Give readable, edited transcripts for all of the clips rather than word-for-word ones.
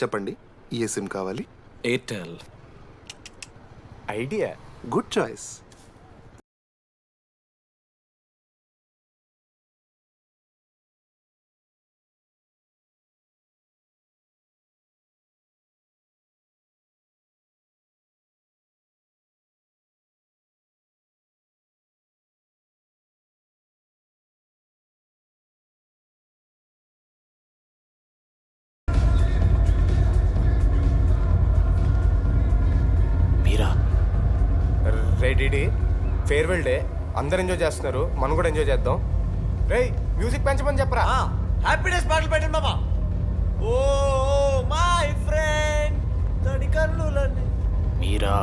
చెప్పండి, ఏ సిమ్ కావాలి? ఎయిర్టెల్. ఐడియా. Good choice. మీరా? రే డిడి, ఫేర్వెల్ డే, అందరు ఎంజాయ్ చేస్తున్నారు, మనం కూడా ఎంజాయ్ చేద్దాం. రే మ్యూజిక్ పెంచమని చెప్పరా. హ్యాపీనెస్ పాటలు పెట్టండి మామా. ఓ మై ఫ్రెండ్ తడి కన్నులని. మీరా?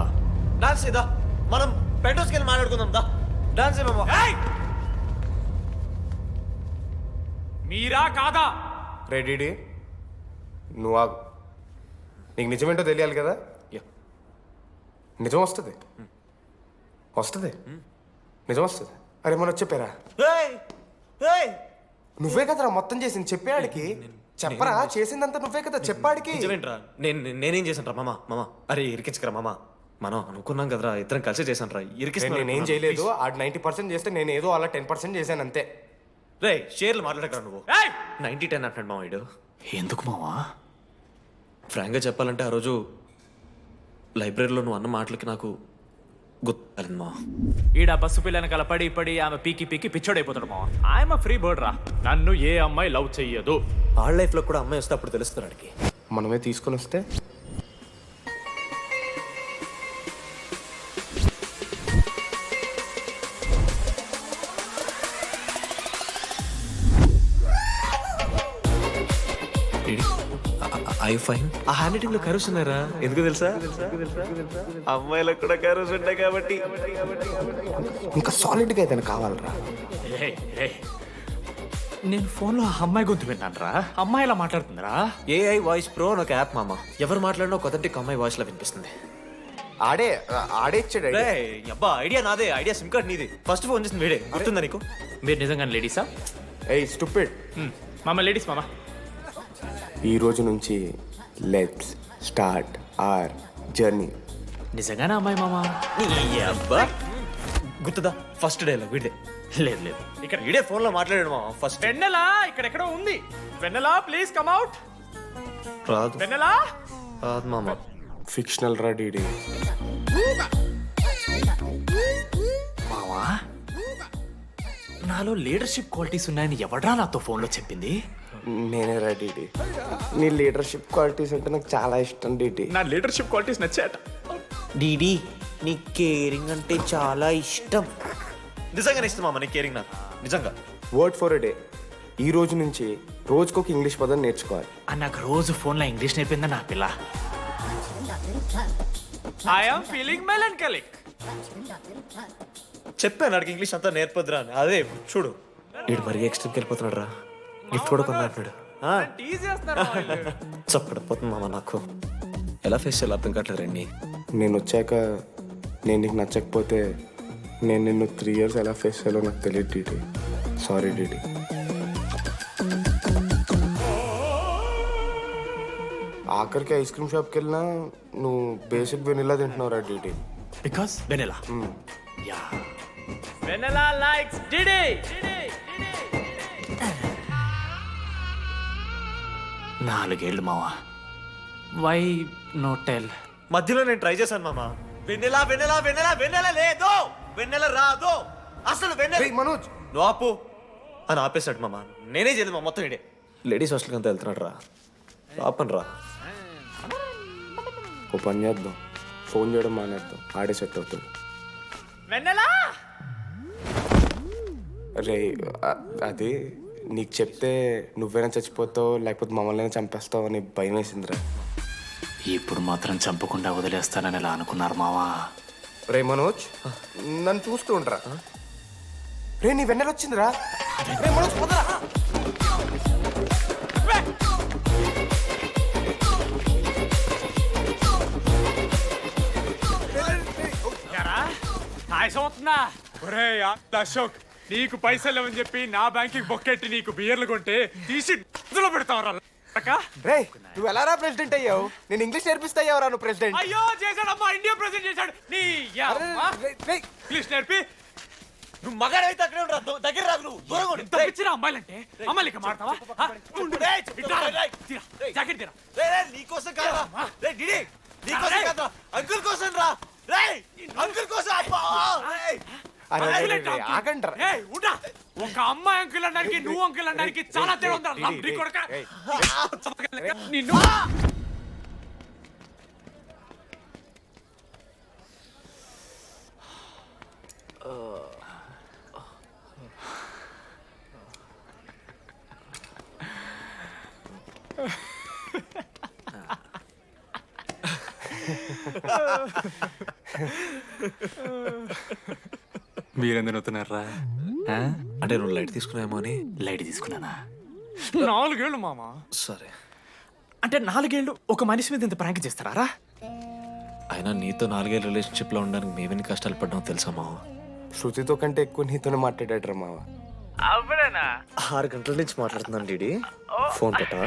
డాన్స్ ఇదా, మనం పెట్రోస్కి వెళ్ళి మాట్లాడుకుందాం దా. డాన్స్ మామా. మీరా కాదా? రే డిడి, నువ్వు ఆగు. నీకు నిజమేంటో తెలియాలి కదా. నిజం వస్తుంది, వస్తుంది, నిజం వస్తుంది. అరే మనం చెప్పారా? నువ్వే కదరా మొత్తం చేసింది, చెప్పాడికి చెప్పరా. చేసిందంతా నువ్వే కదా, చెప్పాడికి. నిజమేంట్రా? నేనేం చేశాను రా మామా. మామా అరే ఇరికించకరా మామా. మనం అనుకున్నాం కదరా, ఇద్దరం కలిసి చేశాను రా. నేనేం చేయలేదు. ఆడు 90% చేస్తే నేను ఏదో అలా 10% చేశాను అంతే. రే షేర్లు మాట్లాడకరా నువ్వు. 90-10 అంటున్నాడు మామ వీడు. ఎందుకు మావా? ఫ్రాంక్గా చెప్పాలంటే ఆ రోజు లైబ్రరీలో నువ్వు అన్న మాటలకి నాకు గుర్తులేదు మా. ఈడ బస్సు పిల్లని కలపడి పడి ఆమె పీకి పీకి పిచ్చోడైపోతాడు మావా. ఆయమ ఫ్రీ బర్డ్ రా, నన్ను ఏ అమ్మాయి లవ్ చెయ్యదు. వాళ్ళ లైఫ్లో కూడా అమ్మాయి వస్తే అప్పుడు తెలుస్తుంది వాడికి. మనమే తీసుకొని వస్తే ఐ ఫైన్. ఆ హ్యాండ్ రైటింగ్ లో కరోస్ ఉన్నారా? ఎందుకు తెలుసా? అమ్మాయిలకు కూడా కరోస్ ఉంటాయి కాబట్టి. ఇంకా సాలిడ్గా అయితే కావాలరా. నేను ఫోన్లో అమ్మాయి గొంతు విన్నాను రా. అమ్మాయి ఇలా మాట్లాడుతుందిరా. ఏఐ వాయిస్ ప్రో అని ఒక యాప్ మామ. ఎవరు మాట్లాడినా ఒక అథెంటిక్ అమ్మాయి వాయిస్ లా వినిపిస్తుంది. ఆడే ఇచ్చాడు. అబ్బా ఐడియా నాదే, ఐడియా సిమ్ కార్డ్ నీది. ఫస్ట్ ఫోన్ చేసింది వీడే, గుర్తుందా నీకు? మీరు నిజంగా లేడీసా? ఏయ్ స్టూపిడ్. మామ లేడీస్ మామ. ఈ రోజు నుంచి లెట్స్ స్టార్ట్ అవర్ జర్నీ. నిజంగానే అమ్మాయి మామ? అబ్బా గుర్తుదా ఫస్ట్ డేలో వీడే. లేదు లేదు, ఇక్కడ వీడే ఫోన్ లో మాట్లాడాడు మామ ఫస్ట్. వెన్నెలా ఇక్కడెక్కడో ఉంది. వెన్నెలా ప్లీజ్ కమ్ అవుట్. రాదు వెన్నెలా రాదు మామ. ఫిక్షనల్ రా డీడీ. మావా, నాలో లీడర్షిప్ క్వాలిటీస్ ఉన్నాయని ఎవడ్రా నాతో ఫోన్లో చెప్పింది? నేనే రా డీడీ. నీ లీడర్షిప్ క్వాలిటీస్ అంటే నాకు చాలా ఇష్టం డీడీ. నా లీడర్షిప్ క్వాలిటీస్ నచ్చాట. డీడీ నీ కేరింగ్ అంటే చాలా ఇష్టం. నిజంగానే ఇష్టం మామ నీ కేరింగ్ నాకు, నిజంగా. Word for a day. ఈ రోజు నుంచి రోజుకొక ఇంగ్లీష్ పదం నేర్చుకోవాలి. నాకు రోజు ఫోన్లో ఇంగ్లీష్ నేర్పిందా నా పిల్ల. I am feeling melancholic. చెప్పాను అడిగి ఇంగ్లీష్ అంతా నేర్పొద్దురా అని. అదే చూడు వీడు మరీ ఎక్స్ట్రీమ్కి వెళ్ళిపోతున్నాడు రా. గిఫ్ట్ కూడా కొన్నాడు. చప్పడిపోతుంది మామ నాకు. ఎలా ఫేస్ చేయాలి అర్థం కావట్లేదు రండి. నేను వచ్చాక నేను నీకు నచ్చకపోతే నేను నిన్ను 3 years ఎలా ఫేస్ చేయాలో నాకు తెలియదు డీడీ. సారీ డీడీ. ఆఖరికి ఐస్ క్రీమ్ షాప్కి వెళ్ళినా నువ్వు బేసిక్ వెనిలా తింటున్నావు రా డీడీ. Because Vennela. Yeah Vennela likes డిడి. 4 ఏళ్ళు మావా. Why no tell? మధ్యలో నేను ట్రై చేశాను మామ. వెన్నెలా వెన్నెలా వెన్నెలా వెన్నెల లేదు, వెన్నెల రాదు అసలు. వెన్నెల మనోజ్ నువ్వు ఆపు అని ఆపేశాడు మామ. నేనే చేయలేదు మా మొత్తం ఇడే. లేడీస్ హాస్టల్కి అంతా వెళ్తున్నాడు రా. ఆపను రా. ఓ పని చేద్దాం, ఫోన్ చేయడం మానేద్దాం, ఆడే సెట్ అవుతుంది. వెన్నెలా రే అది నీకు చెప్తే నువ్వైనా చచ్చిపోతావు లేకపోతే మమ్మల్ని చంపేస్తావు అని భయం వేసిందిరా. ఇప్పుడు మాత్రం చంపకుండా వదిలేస్తానని ఎలా అనుకున్నారు మావా? రే మనోజ్ నన్ను చూస్తూ ఉండరా. రే నీ వెన్నెల వచ్చిందిరా. రే మనోజ్ పోతరా. అవుతుందా? ఒరే అశోక్, నీకు పైసలు అని చెప్పి నా బ్యాంకింగ్ బొక్కెట్టి నీకు బియర్లు కొంటే తీసి ఇందులో పెడతావరా. రే నువ్వు ఎలా రా ప్రెసిడెంట్ అయ్యావు? నేను ఇంగ్లీష్ నేర్పిస్తా అయ్యావురా నువ్వు ప్రెసిడెంట్. అయ్యో చేశాడమ్మా, ఇండియా ప్రెసిడెంట్ చేశాడు. నీ యమ్మా. ఇంగ్లీష్ నేర్పి నువ్వు మగాడైతే అక్కడే ఉండరా, దగ్గర రాదు నువ్వు, దూరంగా ఉండు. ఇంత పిచ్చిరా అమ్మాయిలంటే. అమ్మాయిలు ఇక మాడతావా? జాకెట్ తీరా. నీకోసం కాదా రే డిడి, నీకోసం కాదా, అంకుల్ కోసం రా. రేయ్ అంకుల్ కోసం అబ్బా. రేయ్ ఆగండ్రా. ఏయ్, ఉండా. ఒక అమ్మాయి అంకుల్ అనడానికి నువ్వు అంకుల్ అనడానికి చాలా తేడా ఉందా? రండి కొడకా. నిన్ను మీరెందుకు అవుతున్నారా? అంటే నువ్వు లైట్ తీసుకున్నామో అని. లైట్ తీసుకున్నానా? 4 ఏళ్ళు మామా. సరే, అంటే 4 ఏళ్ళు ఒక మనిషి మీద ఇంత ప్రాంక్ చేస్తారా? అయినా నీతో 4 ఏళ్ళ రిలేషన్షిప్ లో ఉండడానికి మేమెన్ని కష్టాలు పడ్డామో తెలుసా మావ. శృతితో కంటే ఎక్కువ నీతోనే మాట్లాడాడు రా మావ. అవునా? 6 గంటల నుంచి మాట్లాడుతున్నాను డిడి, ఫోన్ పెట్టా.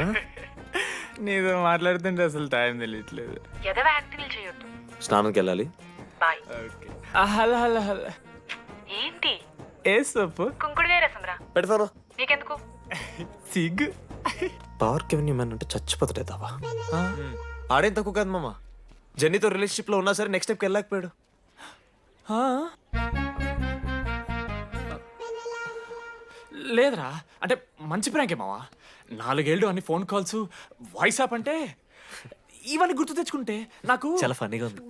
నీతో మాట్లాడుతుంటే అసలు టైం తెలియట్లేదు. స్నానంకి వెళ్ళాలి. హలో హలో హలో, ఏంటి ఏ సొప్పు కుంకుడుగాయ రసం రా. పెడతాను. నీకెందుకు? సిగ్గు. పార్క్ ఎవెన్యూ మ్యాన్ అంటే చచ్చిపోతాడేదావా. ఆడేం తక్కువ కాదు మామ, జెన్నీతో రిలేషన్షిప్ లో ఉన్నా సరే నెక్స్ట్ స్టెప్కి వెళ్ళలేకపోయాడు. లేదురా, అంటే మంచి ప్రాంకే మావా. 4 ఏళ్ళు అన్ని ఫోన్ కాల్స్, వాయిస్ యాప్ అంటే ఇవన్నీ గుర్తు తెచ్చుకుంటే నాకు చాలా ఫన్నీగా ఉంది.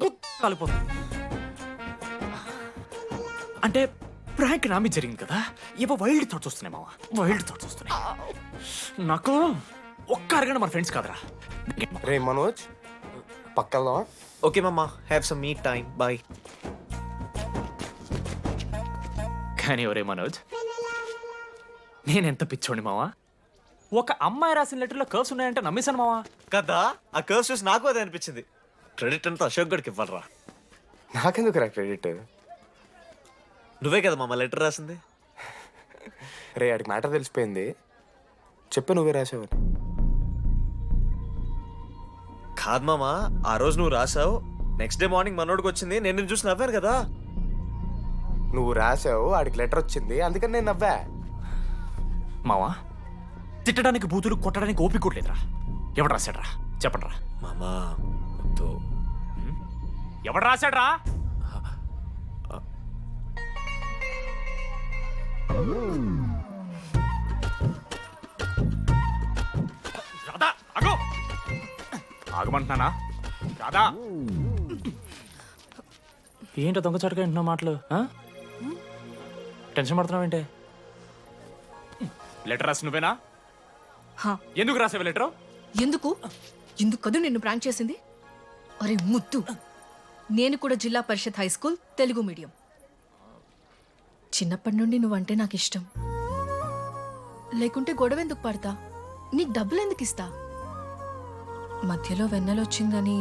కాలిపోతుంది. అంటే ప్రాంక్ నా మీద జరిగింది కదా, ఏవో వైల్డ్ థాట్స్ వస్తున్నాయి మావా, వైల్డ్ థాట్స్ వస్తున్నాయి. నాకు ఒక్క అరగంట మన ఫ్రెండ్స్ కాదురా. రే మనోజ్ పక్కలో. ఓకే మామ, have some me time, bye. కానీ ఒరే మనోజ్, నేనెంత పిచ్చోండి మావా. ఒక అమ్మాయి రాసిన లెటర్లో కర్వ్స్ ఉన్నాయంటే నమ్మేశాను మావా. కదా, ఆ కర్వ్స్ చూసి నాకు అదే అనిపించింది. క్రెడిట్ అంతా అశోక్ గడికి ఇవ్వాలరా. నాకెందుకు రా క్రెడిట్? నువ్వే కదా మామ లెటర్ రాసింది. రే ఆడికి మ్యాటర్ తెలిసిపోయింది, చెప్పు నువ్వే రాసావని. కాదు మామ, ఆ రోజు నువ్వు రాసావు, నెక్స్ట్ డే మార్నింగ్ మనోడికి వచ్చింది, నేను నిన్ను చూసి నవ్వాను కదా. నువ్వు రాసావు, ఆడికి లెటర్ వచ్చింది, అందుకని నేను నవ్వా. మావా, తిట్టడానికి బూతులు కొట్టడానికి ఓపిక కూడా లేదురా. ఎవడు రాశాడ్రా చెప్పండిరా. మామా వద్దు. ఎవడు రాశాడ్రా? రాధా ఆగు. ఆగమంటున్నానా? రాధా ఏంటో దొంగచాటుగా వింటున్నావు మాటలు? టెన్షన్ పడుతున్నావు? లెటర్ రాసి నువ్వేనా? హా. ఎందుకు రాసావు లెటర్? ఎందుకు ఎందుకు కదూ నిన్ను ప్రాంక్ చేసింది? అరే ముద్దు, నేను కూడా జిల్లా పరిషత్ హై స్కూల్ తెలుగు మీడియం. చిన్నప్పటి నుండి నువ్వంటే నాకు ఇష్టం. లేకుంటే గొడవ ఎందుకు పడతా, నీకు డబ్బులు ఎందుకు ఇస్తా? మధ్యలో వెన్నెల వచ్చిందని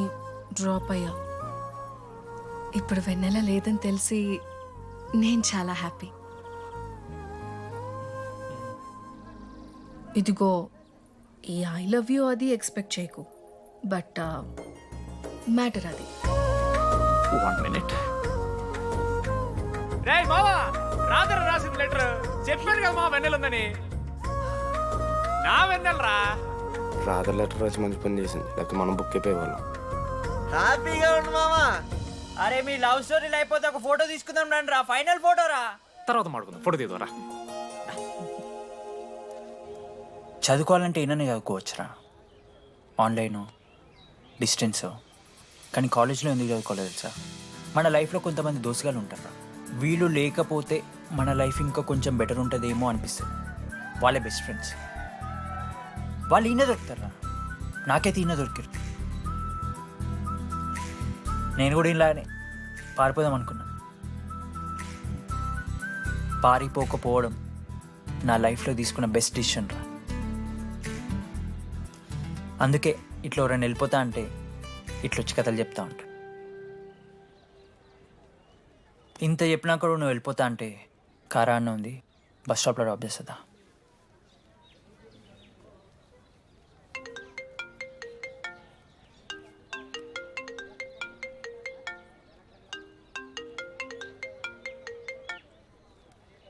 డ్రాప్ అయ్యా. ఇప్పుడు వెన్నెల లేదని తెలిసి నేను చాలా హ్యాపీ. ఇదిగో ఈ ఐ లవ్ యూ అది ఎక్స్పెక్ట్ చేయకు, బట్ మ్యాటర్ అది. 1 minute. రేయ్ మావా, రాధర రాసిన లెటర్ చెప్పాను కదా మా వెన్నెలుందని. నా వెన్నెలరా. రాధర్ లెటర్ రాసి మంచి పని చేసింది, లేకపోతే మనం బుక్ అయిపోయేవాళ్ళం. హ్యాపీగా ఉండు మామా. అరే మీ లవ్ స్టోరీలు అయిపోతే ఒక ఫోటో తీసుకుందాం రండి రా, ఫైనల్ ఫోటో రా. తర్వాత మాడుకుందాం, ఫోటో తీద్దాం. చదువుకోవాలంటే ఏమైనా చదువుకోవచ్చురా, ఆన్లైను డిస్టెన్స్. కానీ కాలేజ్లో ఎందుకు చదువుకోలేదు తెలుసా? మన లైఫ్లో కొంతమంది దోస్తుగాలు ఉంటారు, వీళ్ళు లేకపోతే మన లైఫ్ ఇంకా కొంచెం బెటర్ ఉంటుందేమో అనిపిస్తుంది. వాళ్ళే బెస్ట్ ఫ్రెండ్స్. వాళ్ళు ఈయన దొరుకుతారా, నాకైతే ఈయన దొరికారు. నేను కూడా ఇలానే పారిపోదాం అనుకున్నా. పారిపోకపోవడం నా లైఫ్లో తీసుకున్న బెస్ట్ డిసిషన్ రా. అందుకే ఇట్లా ఎవరైనా వెళ్ళిపోతా అంటే ఇట్లొచ్చి కథలు చెప్తా ఉంటా. ఇంత చెప్పినా కూడా నువ్వు వెళ్ళిపోతా అంటే కారా అన్న ఉంది, బస్ స్టాప్లో డ్రాప్ చేస్తుందా?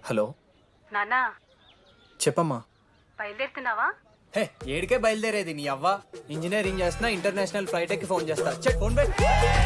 హలో నానా చెప్పమ్మా. బయలుదేరుతున్నావా? హే ఏడికే బయలుదేరేది నీ అవ్వ. ఇంజనీరింగ్ చేస్తున్నా, ఇంటర్నేషనల్ ఫ్లైట్ ఎక్కి ఫోన్ చేస్తా. చెక్ ఫోన్ పెట్.